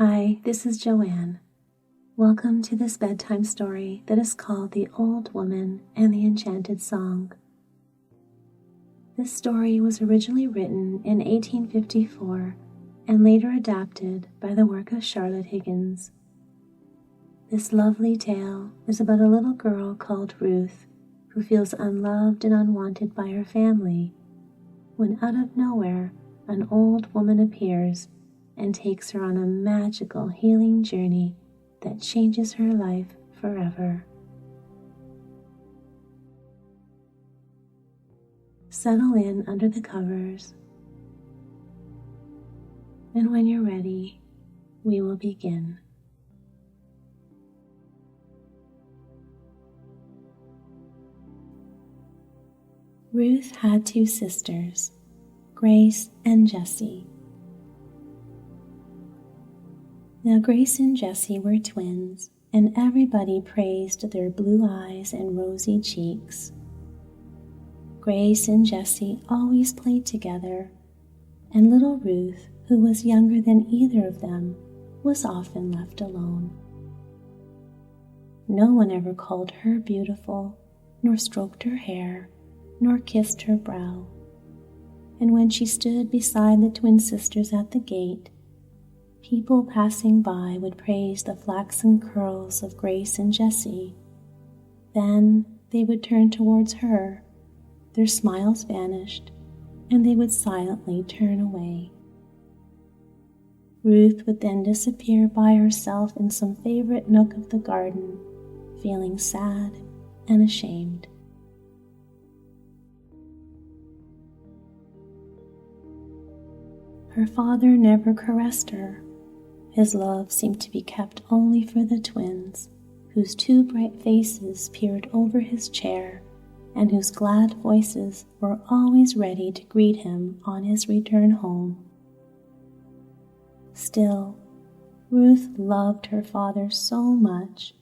Hi, this is Joanne. Welcome to this bedtime story that is called The Old Woman and the Enchanted Song. This story was originally written in 1854 and later adapted by the work of Charlotte Higgins. This lovely tale is about a little girl called Ruth who feels unloved and unwanted by her family when out of nowhere an old woman appears and takes her on a magical healing journey that changes her life forever. Settle in under the covers, and when you're ready, we will begin. Ruth had two sisters, Grace and Jessie. Now Grace and Jessie were twins, and everybody praised their blue eyes and rosy cheeks. Grace and Jessie always played together, and little Ruth, who was younger than either of them, was often left alone. No one ever called her beautiful, nor stroked her hair, nor kissed her brow. And when she stood beside the twin sisters at the gate, people passing by would praise the flaxen curls of Grace and Jessie. Then they would turn towards her, their smiles vanished, and they would silently turn away. Ruth would then disappear by herself in some favorite nook of the garden, feeling sad and ashamed. Her father never caressed her. His love seemed to be kept only for the twins, whose two bright faces peered over his chair and whose glad voices were always ready to greet him on his return home. Still, Ruth loved her father so much,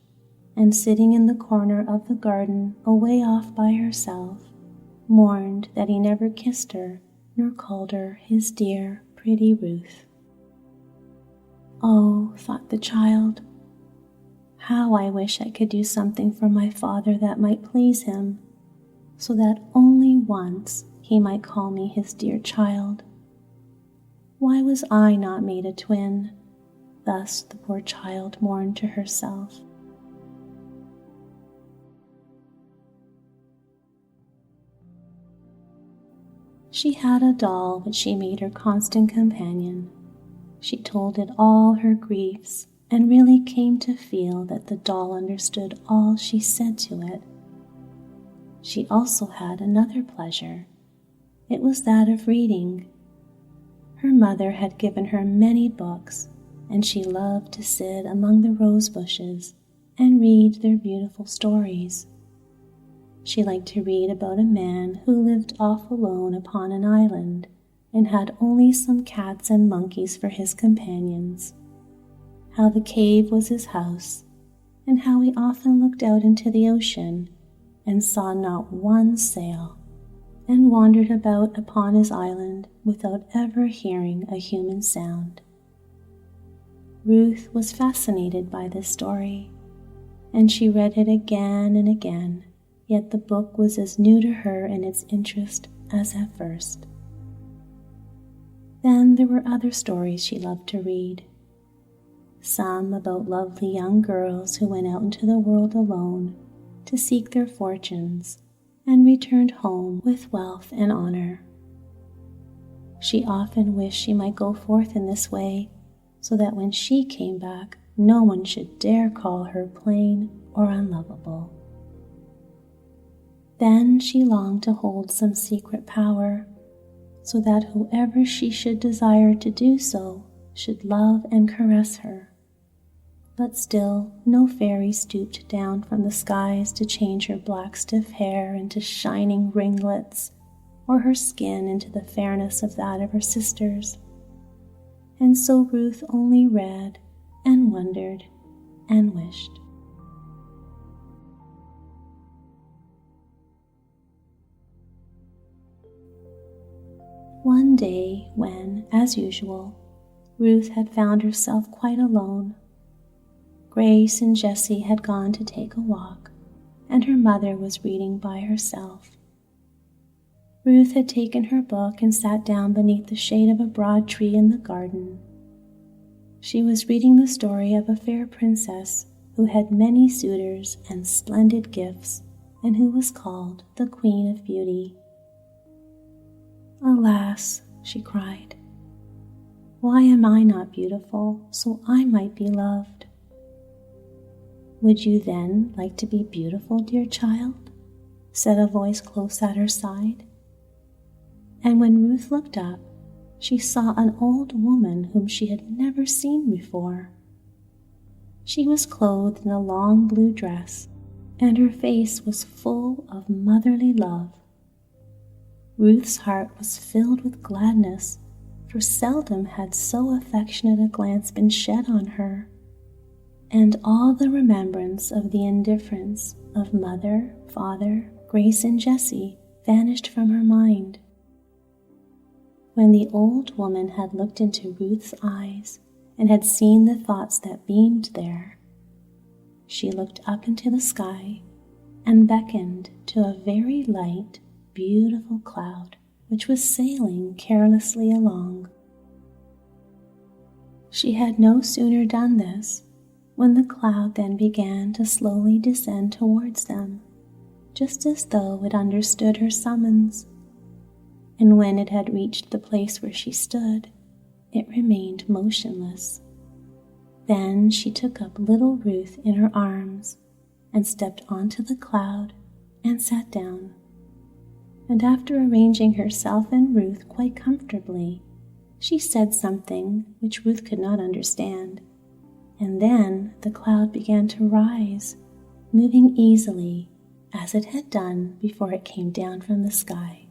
and sitting in the corner of the garden away off by herself, mourned that he never kissed her nor called her his dear, pretty Ruth. Oh, thought the child, how I wish I could do something for my father that might please him, so that only once he might call me his dear child. Why was I not made a twin? Thus the poor child mourned to herself. She had a doll which she made her constant companion. She told it all her griefs and really came to feel that the doll understood all she said to it. She also had another pleasure. It was that of reading. Her mother had given her many books, and she loved to sit among the rose bushes and read their beautiful stories. She liked to read about a man who lived off alone upon an island and had only some cats and monkeys for his companions, how the cave was his house, and how he often looked out into the ocean and saw not one sail, and wandered about upon his island without ever hearing a human sound. Ruth was fascinated by this story, and she read it again and again, yet the book was as new to her in its interest as at first. Then there were other stories she loved to read, some about lovely young girls who went out into the world alone to seek their fortunes and returned home with wealth and honor. She often wished she might go forth in this way, so that when she came back, no one should dare call her plain or unlovable. Then she longed to hold some secret power, so that whoever she should desire to do so should love and caress her. But still no fairy stooped down from the skies to change her black stiff hair into shining ringlets, or her skin into the fairness of that of her sisters. And so Ruth only read and wondered and wished. One day when, as usual, Ruth had found herself quite alone. Grace and Jessie had gone to take a walk, and her mother was reading by herself. Ruth had taken her book and sat down beneath the shade of a broad tree in the garden. She was reading the story of a fair princess who had many suitors and splendid gifts, and who was called the Queen of Beauty. "Alas," she cried, "why am I not beautiful so I might be loved?" "Would you then like to be beautiful, dear child?" said a voice close at her side. And when Ruth looked up, she saw an old woman whom she had never seen before. She was clothed in a long blue dress, and her face was full of motherly love. Ruth's heart was filled with gladness, for seldom had so affectionate a glance been shed on her, and all the remembrance of the indifference of mother, father, Grace, and Jessie vanished from her mind. When the old woman had looked into Ruth's eyes and had seen the thoughts that beamed there, she looked up into the sky and beckoned to a very light, beautiful cloud which was sailing carelessly along. She had no sooner done this when the cloud then began to slowly descend towards them, just as though it understood her summons. And when it had reached the place where she stood, it remained motionless. Then she took up little Ruth in her arms and stepped onto the cloud and sat down. And after arranging herself and Ruth quite comfortably, she said something which Ruth could not understand, and then the cloud began to rise, moving easily as it had done before it came down from the sky.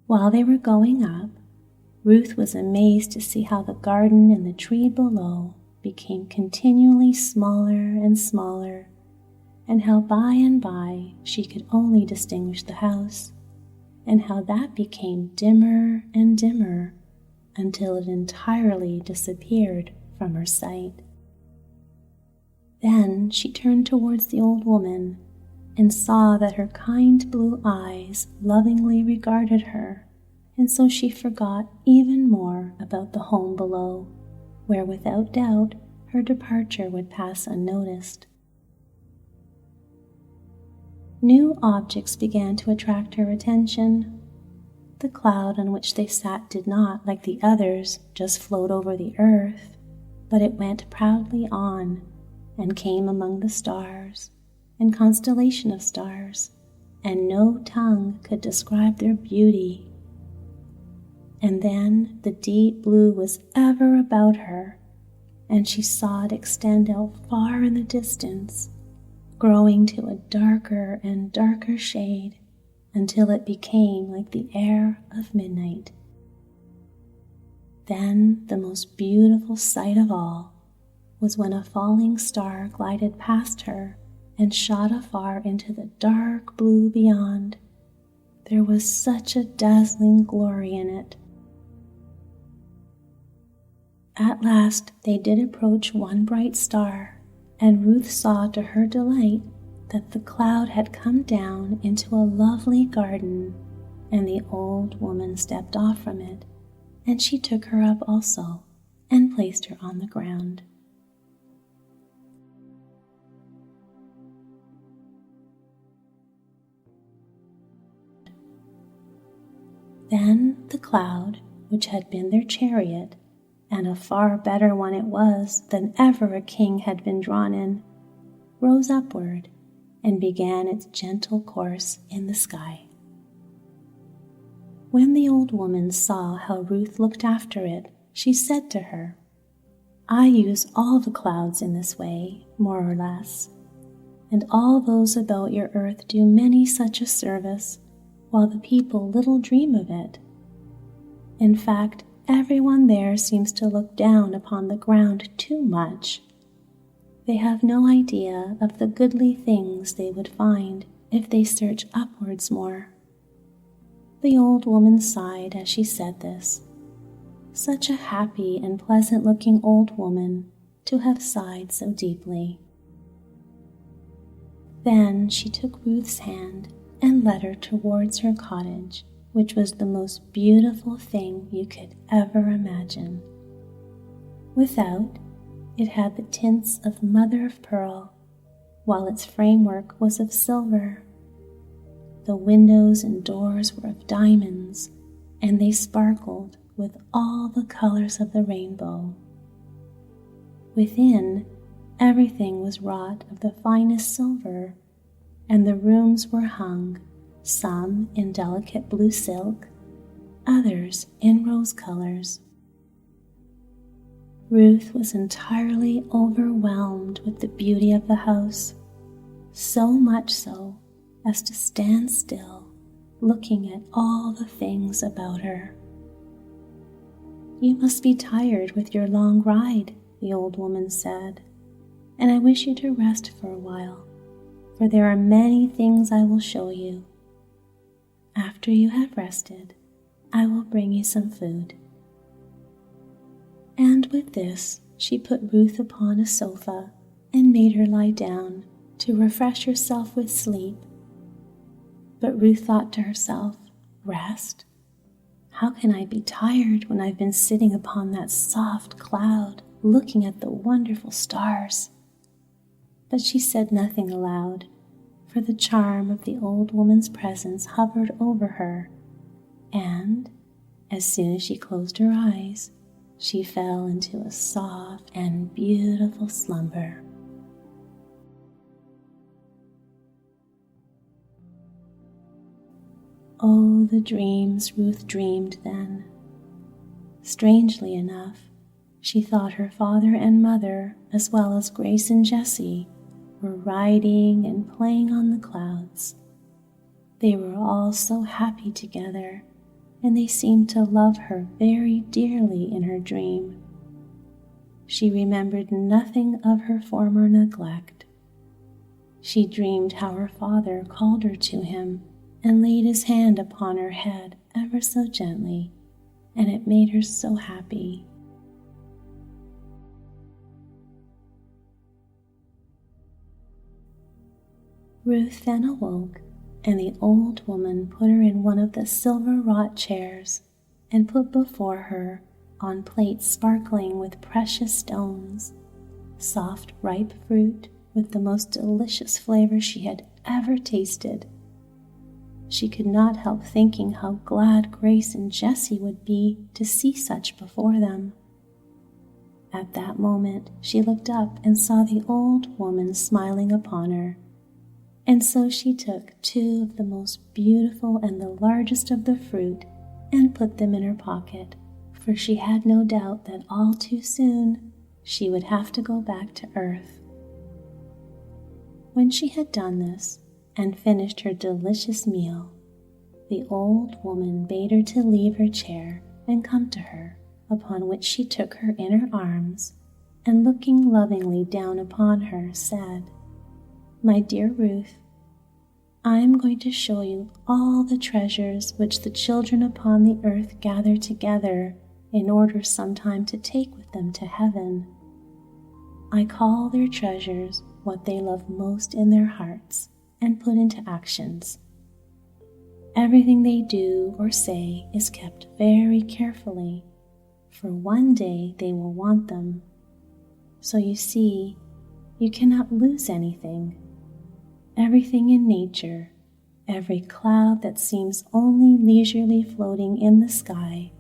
While they were going up, Ruth was amazed to see how the garden and the tree below became continually smaller and smaller, and how by and by she could only distinguish the house, and how that became dimmer and dimmer until it entirely disappeared from her sight. Then she turned towards the old woman and saw that her kind blue eyes lovingly regarded her, and so she forgot even more about the home below, where without doubt her departure would pass unnoticed. New objects began to attract her attention. The cloud on which they sat did not, like the others, just float over the earth, but it went proudly on and came among the stars and constellation of stars, and no tongue could describe their beauty. And then the deep blue was ever about her, and she saw it extend out far in the distance, growing to a darker and darker shade until it became like the air of midnight. Then the most beautiful sight of all was when a falling star glided past her and shot afar into the dark blue beyond. There was such a dazzling glory in it. At last they did approach one bright star, and Ruth saw to her delight that the cloud had come down into a lovely garden, and the old woman stepped off from it, and she took her up also and placed her on the ground. Then the cloud, which had been their chariot, and a far better one it was than ever a king had been drawn in, rose upward and began its gentle course in the sky. When the old woman saw how Ruth looked after it, she said to her, "I use all the clouds in this way, more or less, and all those about your earth do many such a service, while the people little dream of it. In fact, everyone there seems to look down upon the ground too much. They have no idea of the goodly things they would find if they search upwards more. The old woman sighed as she said this. Such a happy and pleasant-looking old woman to have sighed so deeply. Then she took Ruth's hand and led her towards her cottage, which was the most beautiful thing you could ever imagine. Without, it had the tints of mother of pearl, while its framework was of silver. The windows and doors were of diamonds, and they sparkled with all the colors of the rainbow. Within, everything was wrought of the finest silver, and the rooms were hung, some in delicate blue silk, others in rose colors. Ruth was entirely overwhelmed with the beauty of the house, so much so as to stand still, looking at all the things about her. "You must be tired with your long ride," the old woman said, "and I wish you to rest for a while, for there are many things I will show you. After you have rested, I will bring you some food." And with this, she put Ruth upon a sofa and made her lie down to refresh herself with sleep. But Ruth thought to herself, "Rest? How can I be tired when I've been sitting upon that soft cloud, looking at the wonderful stars?" But she said nothing aloud, for the charm of the old woman's presence hovered over her, and as soon as she closed her eyes, she fell into a soft and beautiful slumber. Oh, the dreams Ruth dreamed then. Strangely enough, she thought her father and mother, as well as Grace and Jessie, were riding and playing on the clouds. They were all so happy together, and they seemed to love her very dearly in her dream. She remembered nothing of her former neglect. She dreamed how her father called her to him and laid his hand upon her head ever so gently, and it made her so happy. Ruth then awoke, and the old woman put her in one of the silver-wrought chairs and put before her, on plates sparkling with precious stones, soft ripe fruit with the most delicious flavor she had ever tasted. She could not help thinking how glad Grace and Jessie would be to see such before them. At that moment she looked up and saw the old woman smiling upon her, and so she took 2 of the most beautiful and the largest of the fruit and put them in her pocket, for she had no doubt that all too soon she would have to go back to earth. When she had done this and finished her delicious meal, the old woman bade her to leave her chair and come to her, upon which she took her in her arms, and looking lovingly down upon her, said, "My dear Ruth, I am going to show you all the treasures which the children upon the earth gather together in order sometime to take with them to heaven. I call their treasures what they love most in their hearts and put into actions. Everything they do or say is kept very carefully, for one day they will want them. So you see, you cannot lose anything. Everything in nature, every cloud that seems only leisurely floating in the sky,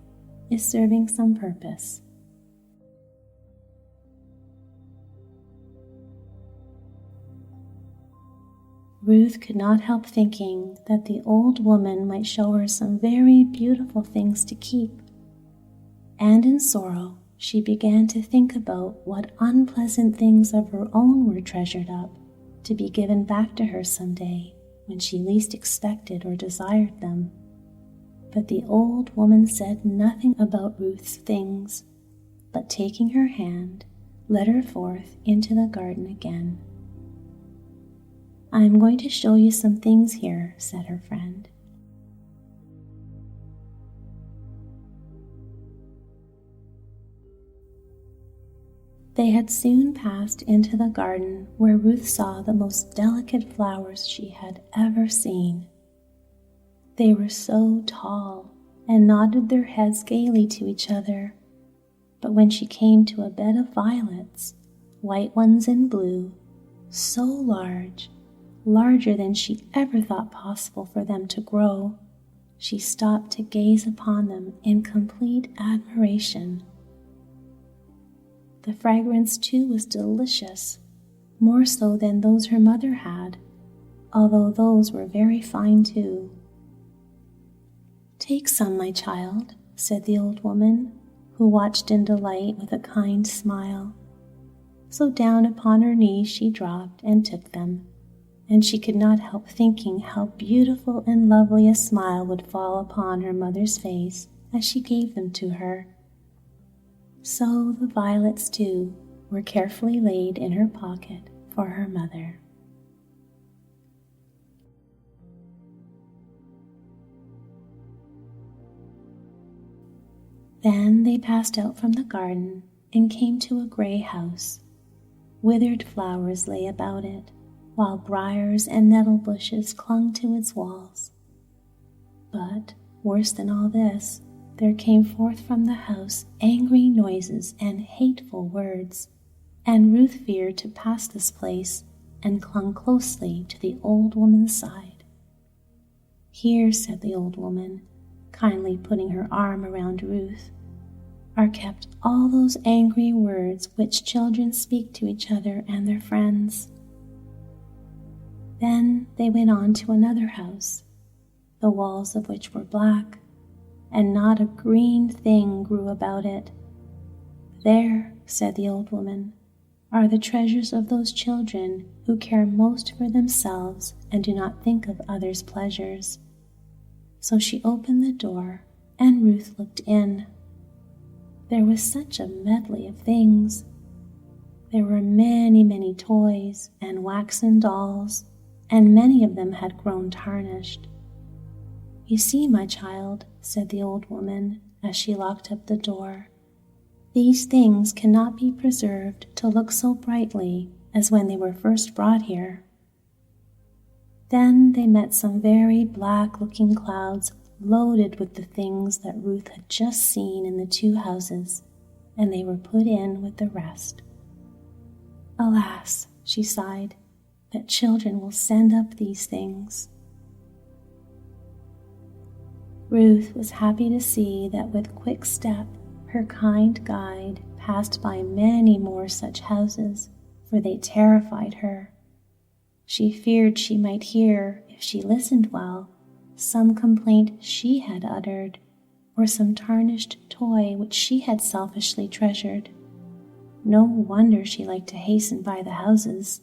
is serving some purpose." Ruth could not help thinking that the old woman might show her some very beautiful things to keep, and in sorrow she began to think about what unpleasant things of her own were treasured up to be given back to her some day when she least expected or desired them. But the old woman said nothing about Ruth's things, but taking her hand, led her forth into the garden again. I'm going to show you some things here, said her friend. They had soon passed into the garden where Ruth saw the most delicate flowers she had ever seen. They were so tall and nodded their heads gaily to each other, but when she came to a bed of violets, white ones and blue, so large, larger than she ever thought possible for them to grow, she stopped to gaze upon them in complete admiration. The fragrance, too, was delicious, more so than those her mother had, although those were very fine, too. Take some, my child, said the old woman, who watched in delight with a kind smile. So down upon her knees she dropped and took them, and she could not help thinking how beautiful and lovely a smile would fall upon her mother's face as she gave them to her. So the violets, too, were carefully laid in her pocket for her mother. Then they passed out from the garden and came to a gray house. Withered flowers lay about it, while briars and nettle bushes clung to its walls. But, worse than all this, there came forth from the house angry noises and hateful words, and Ruth feared to pass this place and clung closely to the old woman's side. Here, said the old woman, kindly putting her arm around Ruth, are kept all those angry words which children speak to each other and their friends. Then they went on to another house, the walls of which were black, and not a green thing grew about it. There, said the old woman, are the treasures of those children who care most for themselves and do not think of others' pleasures. So she opened the door, and Ruth looked in. There was such a medley of things. There were many, many toys and waxen dolls, and many of them had grown tarnished. You see, my child, said the old woman as she locked up the door, these things cannot be preserved to look so brightly as when they were first brought here. Then they met some very black-looking clouds loaded with the things that Ruth had just seen in the two houses, and they were put in with the rest. Alas, she sighed, that children will send up these things. Ruth was happy to see that with quick step her kind guide passed by many more such houses, for they terrified her. She feared she might hear, if she listened well, some complaint she had uttered, or some tarnished toy which she had selfishly treasured. No wonder she liked to hasten by the houses.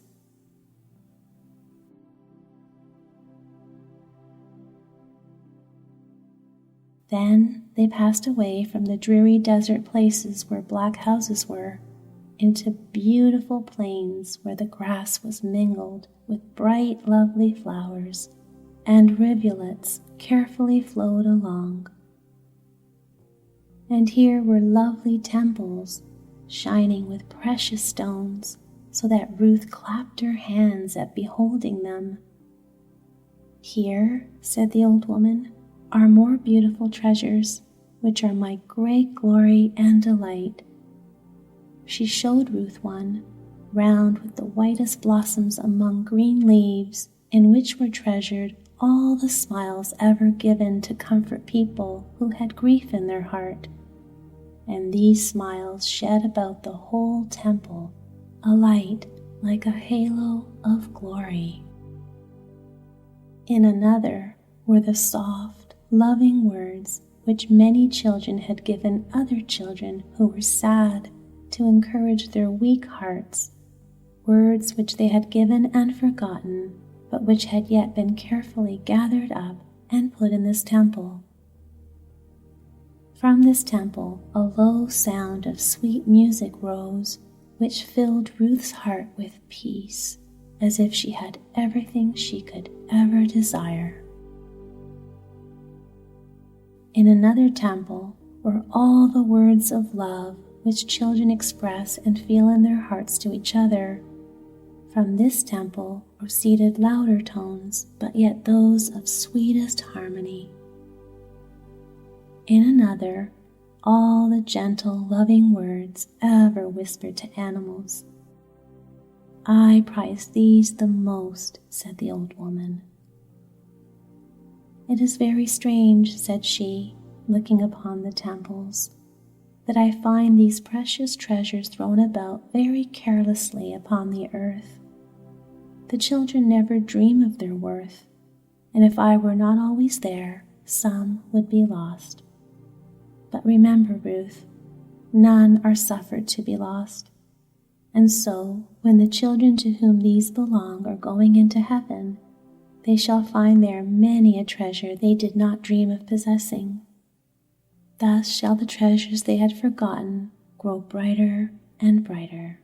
Then they passed away from the dreary desert places where black houses were, into beautiful plains where the grass was mingled with bright, lovely flowers, and rivulets carefully flowed along. And here were lovely temples, shining with precious stones, so that Ruth clapped her hands at beholding them. Here, said the old woman, are more beautiful treasures, which are my great glory and delight. She showed Ruth one, round with the whitest blossoms among green leaves, in which were treasured all the smiles ever given to comfort people who had grief in their heart. And these smiles shed about the whole temple a light like a halo of glory. In another were the soft, loving words which many children had given other children who were sad to encourage their weak hearts, words which they had given and forgotten, but which had yet been carefully gathered up and put in this temple. From this temple a low sound of sweet music rose, which filled Ruth's heart with peace, as if she had everything she could ever desire. In another temple were all the words of love which children express and feel in their hearts to each other. From this temple proceeded louder tones, but yet those of sweetest harmony. In another, all the gentle, loving words ever whispered to animals. I prize these the most, said the old woman. It is very strange, said she, looking upon the temples, that I find these precious treasures thrown about very carelessly upon the earth. The children never dream of their worth, and if I were not always there, some would be lost. But remember, Ruth, none are suffered to be lost. And so, when the children to whom these belong are going into heaven, they shall find there many a treasure they did not dream of possessing. Thus shall the treasures they had forgotten grow brighter and brighter.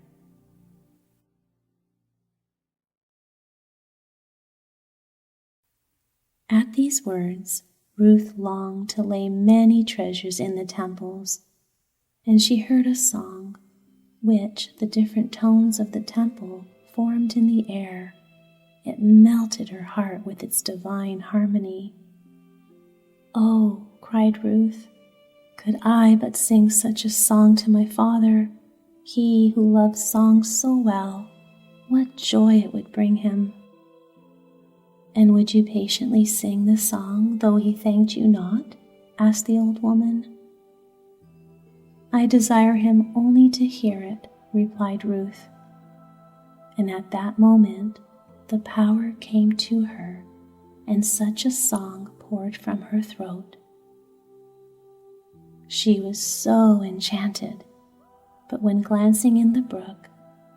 At these words, Ruth longed to lay many treasures in the temples, and she heard a song, which the different tones of the temple formed in the air. It melted her heart with its divine harmony. Oh, cried Ruth, could I but sing such a song to my father, he who loves songs so well, what joy it would bring him. And would you patiently sing the song, though he thanked you not? Asked the old woman. I desire him only to hear it, replied Ruth. And at that moment, the power came to her, and such a song poured from her throat. She was so enchanted, but when glancing in the brook,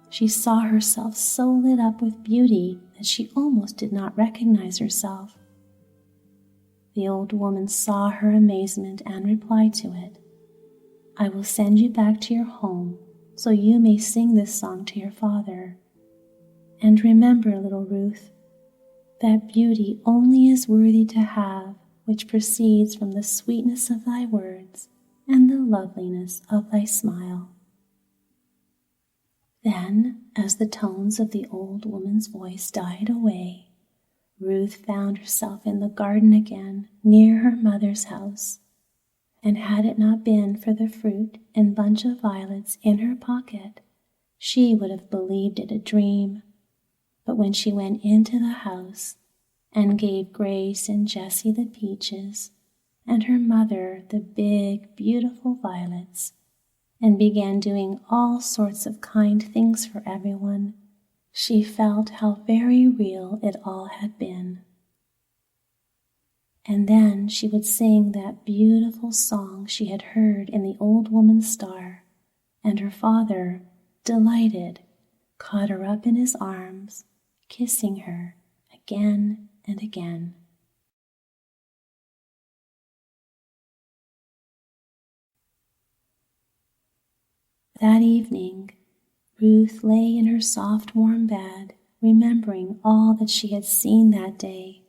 she saw herself so lit up with beauty that she almost did not recognize herself. The old woman saw her amazement and replied to it, I will send you back to your home so you may sing this song to your father. And remember, little Ruth, that beauty only is worthy to have which proceeds from the sweetness of thy words and the loveliness of thy smile. Then, as the tones of the old woman's voice died away, Ruth found herself in the garden again near her mother's house, and had it not been for the fruit and bunch of violets in her pocket, she would have believed it a dream. But when she went into the house and gave Grace and Jessie the peaches, and her mother the big, beautiful violets, and began doing all sorts of kind things for everyone, she felt how very real it all had been. And then she would sing that beautiful song she had heard in the old woman's star, and her father, delighted, caught her up in his arms, kissing her again and again. That evening, Ruth lay in her soft, warm bed, remembering all that she had seen that day.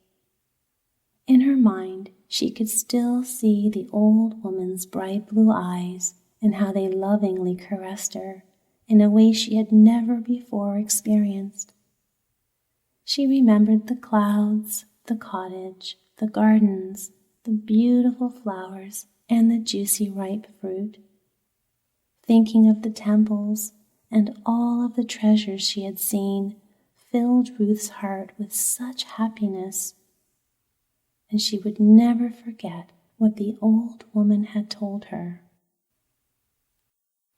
In her mind, she could still see the old woman's bright blue eyes and how they lovingly caressed her in a way she had never before experienced. She remembered the clouds, the cottage, the gardens, the beautiful flowers, and the juicy ripe fruit. Thinking of the temples and all of the treasures she had seen filled Ruth's heart with such happiness, and she would never forget what the old woman had told her.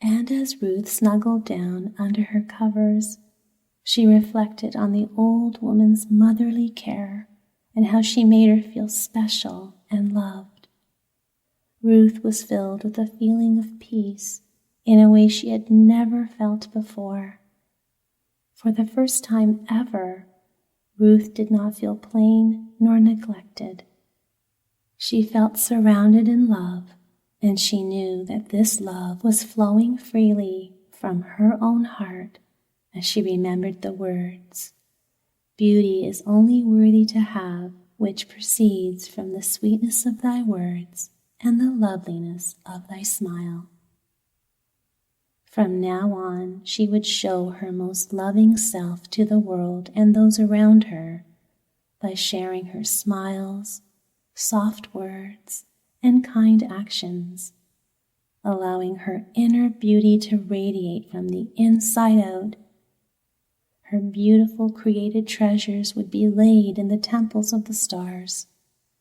And as Ruth snuggled down under her covers, she reflected on the old woman's motherly care and how she made her feel special and loved. Ruth was filled with a feeling of peace in a way she had never felt before. For the first time ever, Ruth did not feel plain nor neglected. She felt surrounded in love, and she knew that this love was flowing freely from her own heart as she remembered the words, Beauty is only worthy to have which proceeds from the sweetness of thy words and the loveliness of thy smile. From now on, she would show her most loving self to the world and those around her by sharing her smiles, soft words, and kind actions, allowing her inner beauty to radiate from the inside out. Her beautiful created treasures would be laid in the temples of the stars,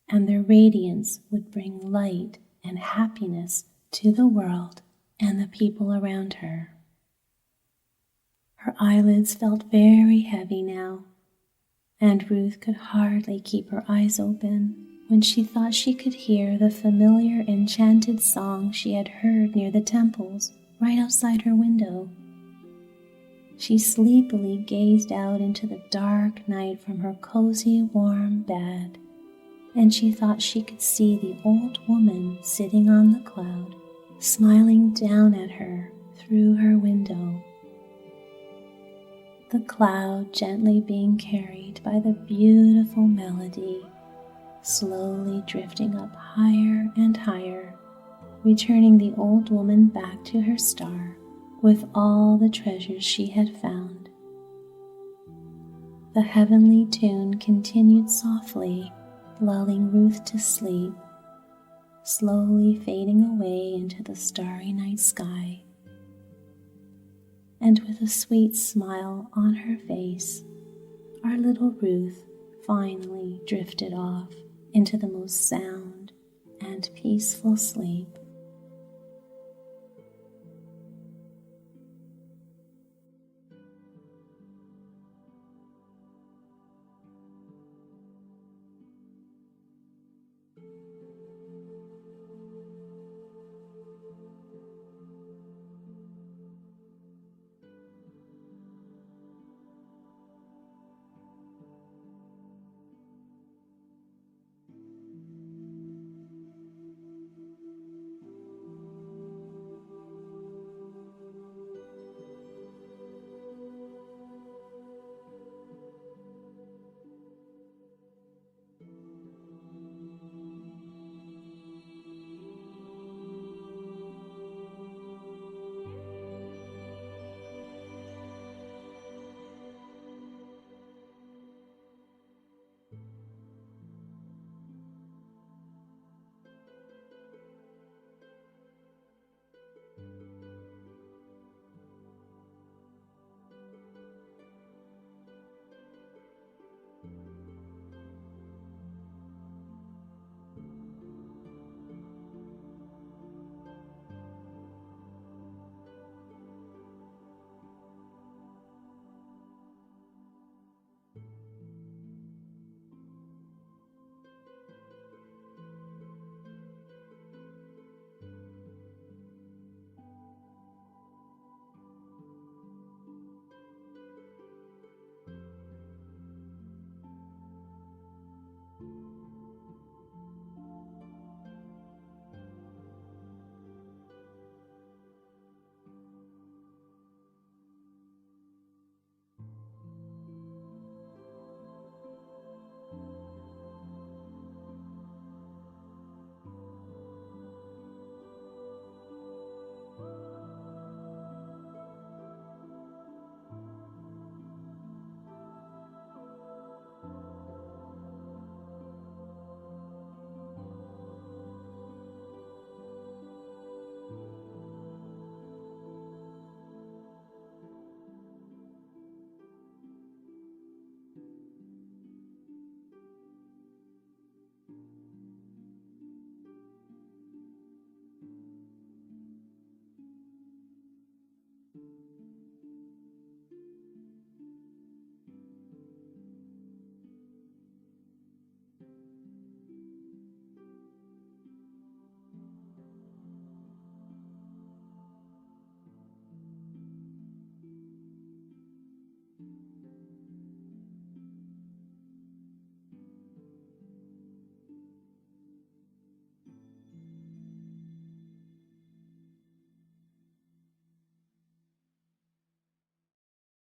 and their radiance would bring light and happiness to the world and the people around her. Her eyelids felt very heavy now, and Ruth could hardly keep her eyes open when she thought she could hear the familiar enchanted song she had heard near the temples right outside her window. She sleepily gazed out into the dark night from her cozy, warm bed, and she thought she could see the old woman sitting on the cloud, smiling down at her through her window. The cloud gently being carried by the beautiful melody, slowly drifting up higher and higher, returning the old woman back to her star with all the treasures she had found. The heavenly tune continued softly, lulling Ruth to sleep, slowly fading away into the starry night sky. And with a sweet smile on her face, our little Ruth finally drifted off into the most sound and peaceful sleep.